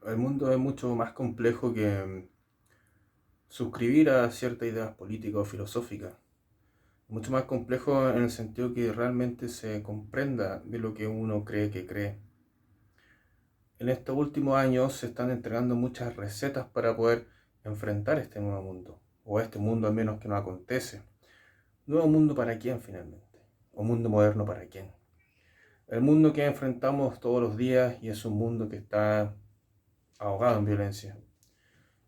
El mundo es mucho más complejo que suscribir a ciertas ideas políticas o filosóficas. Mucho más complejo en el sentido que realmente se comprenda de lo que uno cree que cree. En estos últimos años se están entregando muchas recetas para poder enfrentar este nuevo mundo, o este mundo al menos que no acontece. ¿Nuevo mundo para quién finalmente? ¿O mundo moderno para quién? El mundo que enfrentamos todos los días y es un mundo que está ahogado en violencia.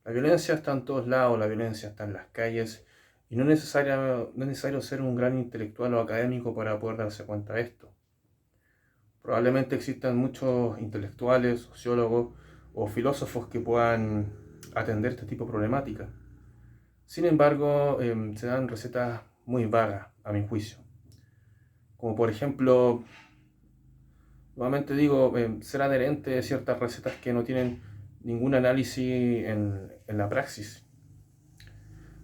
La violencia está en todos lados, la violencia está en las calles y no es necesario ser un gran intelectual o académico para poder darse cuenta de esto. Probablemente existan muchos intelectuales, sociólogos o filósofos que puedan atender este tipo de problemática. Sin embargo, se dan recetas muy vagas, a mi juicio. Como por ejemplo, nuevamente digo, ser adherente de ciertas recetas que no tienen ningún análisis en la praxis.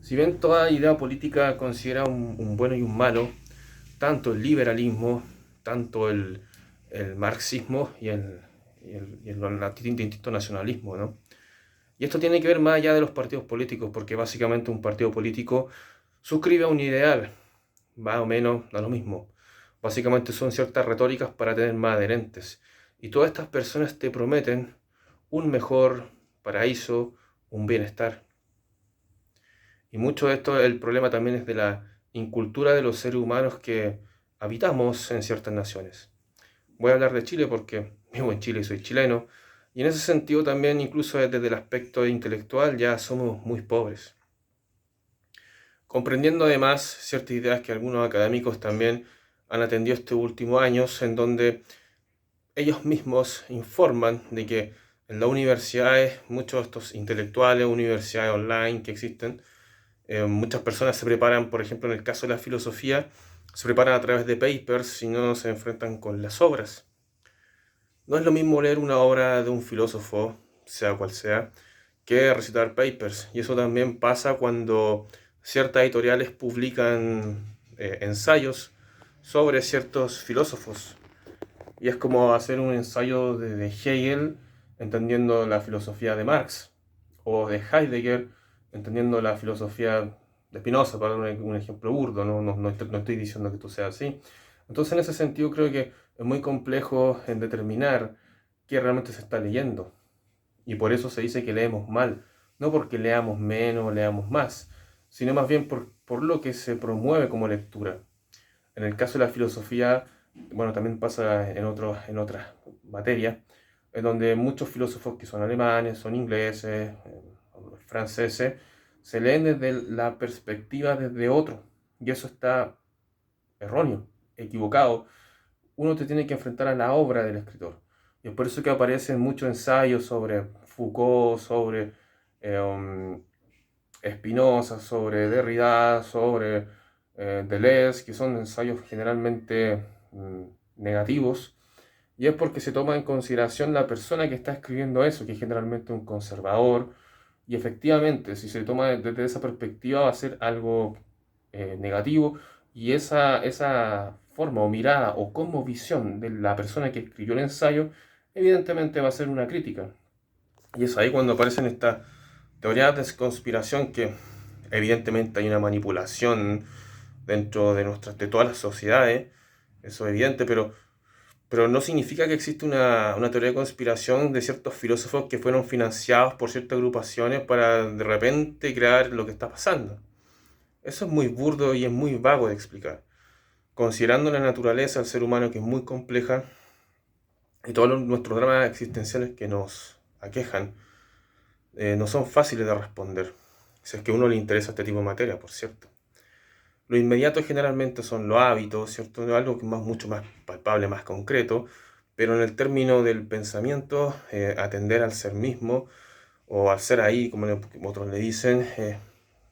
Si bien toda idea política considera un bueno y un malo, tanto el liberalismo, tanto el marxismo y el distinto nacionalismo, ¿no? Y esto tiene que ver más allá de los partidos políticos, porque básicamente un partido político suscribe a un ideal, más o menos da lo mismo. Básicamente son ciertas retóricas para tener más adherentes. Y todas estas personas te prometen un mejor paraíso, un bienestar. Y mucho de esto, el problema también es de la incultura de los seres humanos que habitamos en ciertas naciones. Voy a hablar de Chile porque vivo en Chile y soy chileno. Y en ese sentido también, incluso desde el aspecto intelectual, ya somos muy pobres. Comprendiendo además ciertas ideas que algunos académicos también han atendido estos últimos años, en donde ellos mismos informan de que en las universidades, muchos de estos intelectuales, universidades online que existen, muchas personas se preparan, por ejemplo, en el caso de la filosofía, se preparan a través de papers y no se enfrentan con las obras. No es lo mismo leer una obra de un filósofo, sea cual sea, que recitar papers. Y eso también pasa cuando ciertas editoriales publican ensayos sobre ciertos filósofos. Y es como hacer un ensayo de Hegel entendiendo la filosofía de Marx, o de Heidegger entendiendo la filosofía de Spinoza, para dar un ejemplo burdo, no estoy diciendo que esto sea así. Entonces, en ese sentido, creo que es muy complejo en determinar qué realmente se está leyendo. Y por eso se dice que leemos mal, no porque leamos menos o leamos más, sino más bien por lo que se promueve como lectura. En el caso de la filosofía, bueno, también pasa en otras materias, en donde muchos filósofos que son alemanes, son ingleses, franceses, se leen desde la perspectiva desde otro. Y eso está erróneo, equivocado. Uno te tiene que enfrentar a la obra del escritor. Y es por eso que aparecen muchos ensayos sobre Foucault, sobre Spinoza, sobre Derrida, sobre Deleuze, que son ensayos generalmente negativos, y es porque se toma en consideración la persona que está escribiendo eso, que es generalmente un conservador, y efectivamente, si se toma desde esa perspectiva, va a ser algo negativo, y esa forma o mirada o como visión de la persona que escribió el ensayo, evidentemente va a ser una crítica. Y es ahí cuando aparecen estas teorías de conspiración que evidentemente hay una manipulación dentro de de todas las sociedades, eso es evidente, pero no significa que existe una teoría de conspiración de ciertos filósofos que fueron financiados por ciertas agrupaciones para de repente crear lo que está pasando. Eso es muy burdo y es muy vago de explicar. Considerando la naturaleza del ser humano que es muy compleja y todos nuestros dramas existenciales que nos aquejan, no son fáciles de responder. Si es que a uno le interesa este tipo de materia, por cierto. Lo inmediato generalmente son los hábitos, ¿cierto? Algo que es mucho más palpable, más concreto, pero en el término del pensamiento, atender al ser mismo o al ser ahí, como otros le dicen,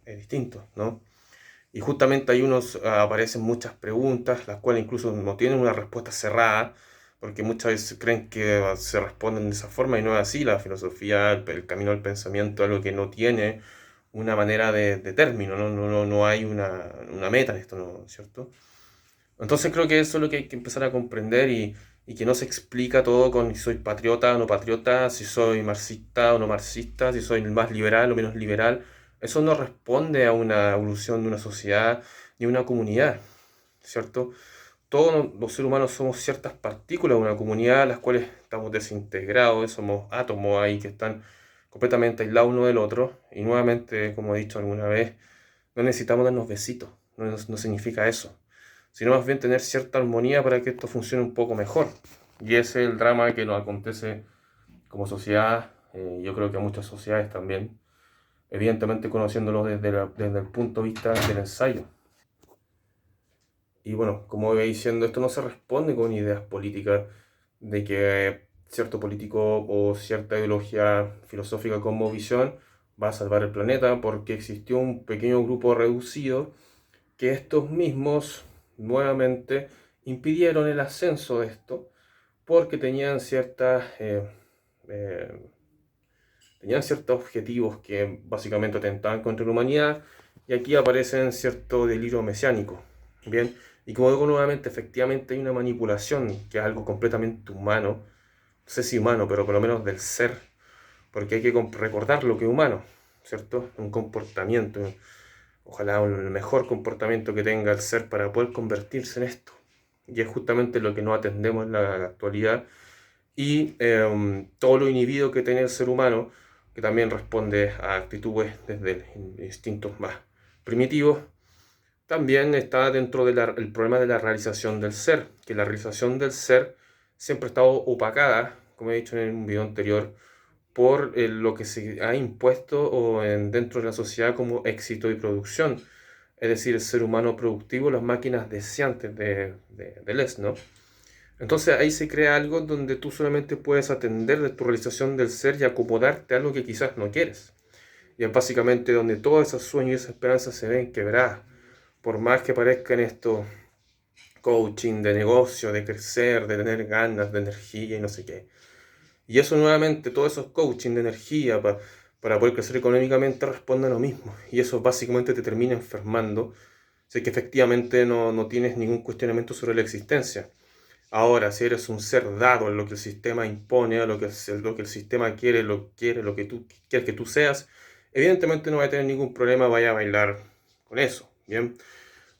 es distinto, ¿no? Y justamente ahí aparecen muchas preguntas, las cuales incluso no tienen una respuesta cerrada, porque muchas veces creen que se responden de esa forma y no es así. La filosofía, el camino del pensamiento, algo que no tiene una manera de término, no hay una meta en esto, ¿no? ¿Cierto? Entonces creo que eso es lo que hay que empezar a comprender y que no se explica todo con si soy patriota o no patriota, si soy marxista o no marxista, si soy más liberal o menos liberal. Eso no responde a una evolución de una sociedad ni una comunidad, ¿cierto? Todos los seres humanos somos ciertas partículas de una comunidad, las cuales estamos desintegrados, somos átomos ahí que están completamente aislados uno del otro. Y nuevamente, como he dicho alguna vez, no necesitamos darnos besitos, no significa eso, sino más bien tener cierta armonía para que esto funcione un poco mejor. Y ese es el drama que nos acontece como sociedad, yo creo que a muchas sociedades también, evidentemente conociéndolo desde el punto de vista del ensayo. Y bueno, como voy diciendo, esto no se responde con ideas políticas de que cierto político o cierta ideología filosófica como visión va a salvar el planeta, porque existió un pequeño grupo reducido que estos mismos nuevamente impidieron el ascenso de esto porque eh, tenían ciertos objetivos que básicamente atentaban contra la humanidad, y aquí aparecen cierto delirio mesiánico. Bien, y como digo nuevamente, efectivamente hay una manipulación que es algo completamente humano, no sé si humano, pero por lo menos del ser, porque hay que recordar lo que es humano, ¿cierto? Un comportamiento, ojalá el mejor comportamiento que tenga el ser para poder convertirse en esto. Y es justamente lo que no atendemos en la actualidad. Y todo lo inhibido que tiene el ser humano, que también responde a actitudes desde instintos más primitivos, también está dentro del problema de la realización del ser, que la realización del ser siempre ha estado opacada, como he dicho en un video anterior, por lo que se ha impuesto dentro de la sociedad como éxito y producción. Es decir, el ser humano productivo, las máquinas deseantes de Les, ¿no? Entonces ahí se crea algo donde tú solamente puedes atender de tu realización del ser y acomodarte a algo que quizás no quieres. Y es básicamente donde todos esos sueños y esas esperanzas se ven quebradas. Por más que parezcan estos coaching de negocio, de crecer, de tener ganas, de energía y no sé qué. Y eso nuevamente, todos esos coaching de energía para poder crecer económicamente responden a lo mismo. Y eso básicamente te termina enfermando. Si es que efectivamente no tienes ningún cuestionamiento sobre la existencia. Ahora, si eres un ser dado en lo que el sistema impone, a lo que el sistema quiere, lo que tú quieres que tú seas, evidentemente no va a tener ningún problema, vaya a bailar con eso, ¿bien?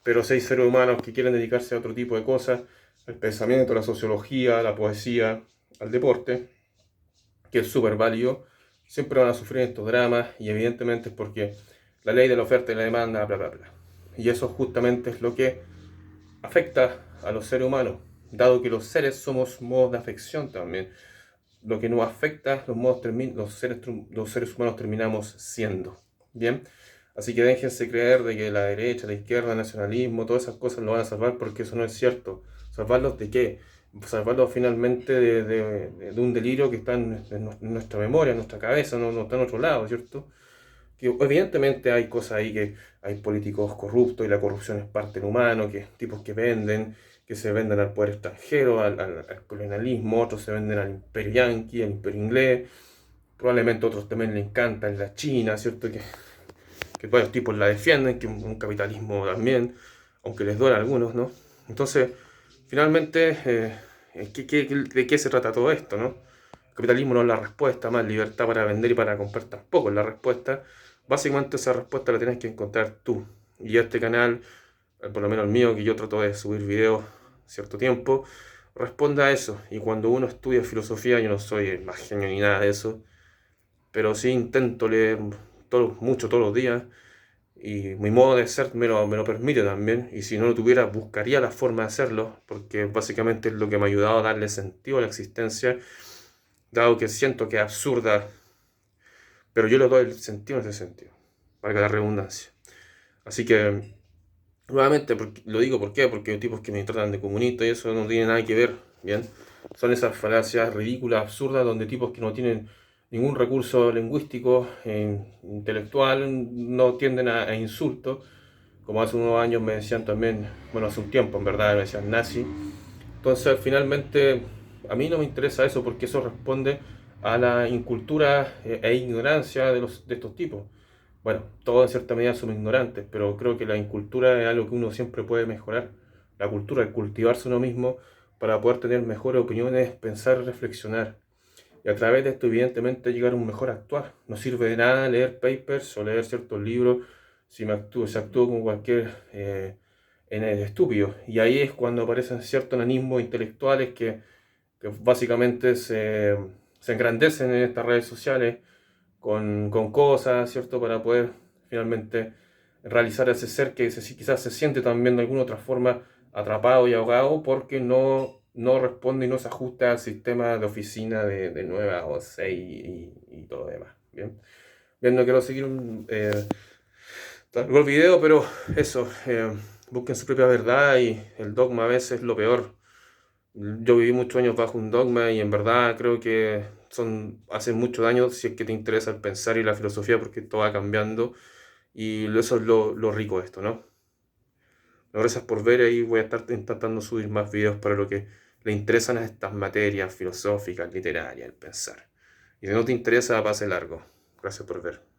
Pero si hay seres humanos que quieren dedicarse a otro tipo de cosas, al pensamiento, a la sociología, a la poesía, al deporte, que es súper válido, siempre van a sufrir estos dramas y evidentemente es porque la ley de la oferta y la demanda, bla, bla, bla. Y eso justamente es lo que afecta a los seres humanos, dado que los seres somos modos de afección también. Lo que nos afecta, los seres humanos terminamos siendo. ¿Bien? Así que déjense creer de que la derecha, la izquierda, el nacionalismo, todas esas cosas lo van a salvar, porque eso no es cierto. ¿Salvarlos de qué? Salvarlos finalmente de un delirio que está en nuestra memoria, en nuestra cabeza, no está en otro lado, ¿cierto? Que evidentemente hay cosas ahí, que hay políticos corruptos y la corrupción es parte del humano, que tipos que venden, que se venden al poder extranjero, al colonialismo, otros se venden al imperio yanqui, al imperio inglés, probablemente otros también le encantan la China, ¿cierto? Que varios tipos la defienden, que un capitalismo también, aunque les duele a algunos, ¿no? Entonces, finalmente, ¿de qué se trata todo esto, no? El capitalismo no es la respuesta, más libertad para vender y para comprar tampoco es la respuesta. Básicamente esa respuesta la tienes que encontrar tú. Y este canal, por lo menos el mío, que yo trato de subir videos cierto tiempo, responde a eso. Y cuando uno estudia filosofía, yo no soy más genio ni nada de eso, pero sí intento leer mucho todos los días, y mi modo de ser me lo permite también, y si no lo tuviera, buscaría la forma de hacerlo, porque básicamente es lo que me ha ayudado a darle sentido a la existencia, dado que siento que es absurda, pero yo le doy el sentido en ese sentido, para que la redundancia. Así que, nuevamente, lo digo, ¿por qué? Porque hay tipos que me tratan de comunista y eso no tiene nada que ver, ¿bien? Son esas falacias ridículas, absurdas, donde tipos que no tienen ningún recurso lingüístico, intelectual, no tienden a insultos, como hace unos años me decían también, bueno, hace un tiempo en verdad me decían nazi. Entonces, finalmente, a mí no me interesa eso, porque eso responde a la incultura e ignorancia de estos tipos. Bueno, todos en cierta medida somos ignorantes, pero creo que la incultura es algo que uno siempre puede mejorar. La cultura, el cultivarse uno mismo para poder tener mejores opiniones, pensar, reflexionar. Y a través de esto, evidentemente, llegar a un mejor actuar. No sirve de nada leer papers o leer ciertos libros si se actúa como cualquier en el estúpido. Y ahí es cuando aparecen ciertos enanismos intelectuales que básicamente se engrandecen en estas redes sociales con cosas, ¿cierto? Para poder finalmente realizar ese ser que quizás se siente también de alguna otra forma atrapado y ahogado porque no responde y no se ajusta al sistema de oficina de 9 a 6 y todo lo demás. Bien, bien, no quiero seguir largo el video, pero eso, busquen su propia verdad y el dogma a veces es lo peor. Yo viví muchos años bajo un dogma y en verdad creo que hace mucho daño si es que te interesa el pensar y la filosofía porque todo va cambiando y eso es lo rico de esto, ¿no? Gracias por ver, ahí voy a estar intentando subir más videos para lo que le interesan a estas materias filosóficas, literarias, el pensar. Y si no te interesa, pase largo. Gracias por ver.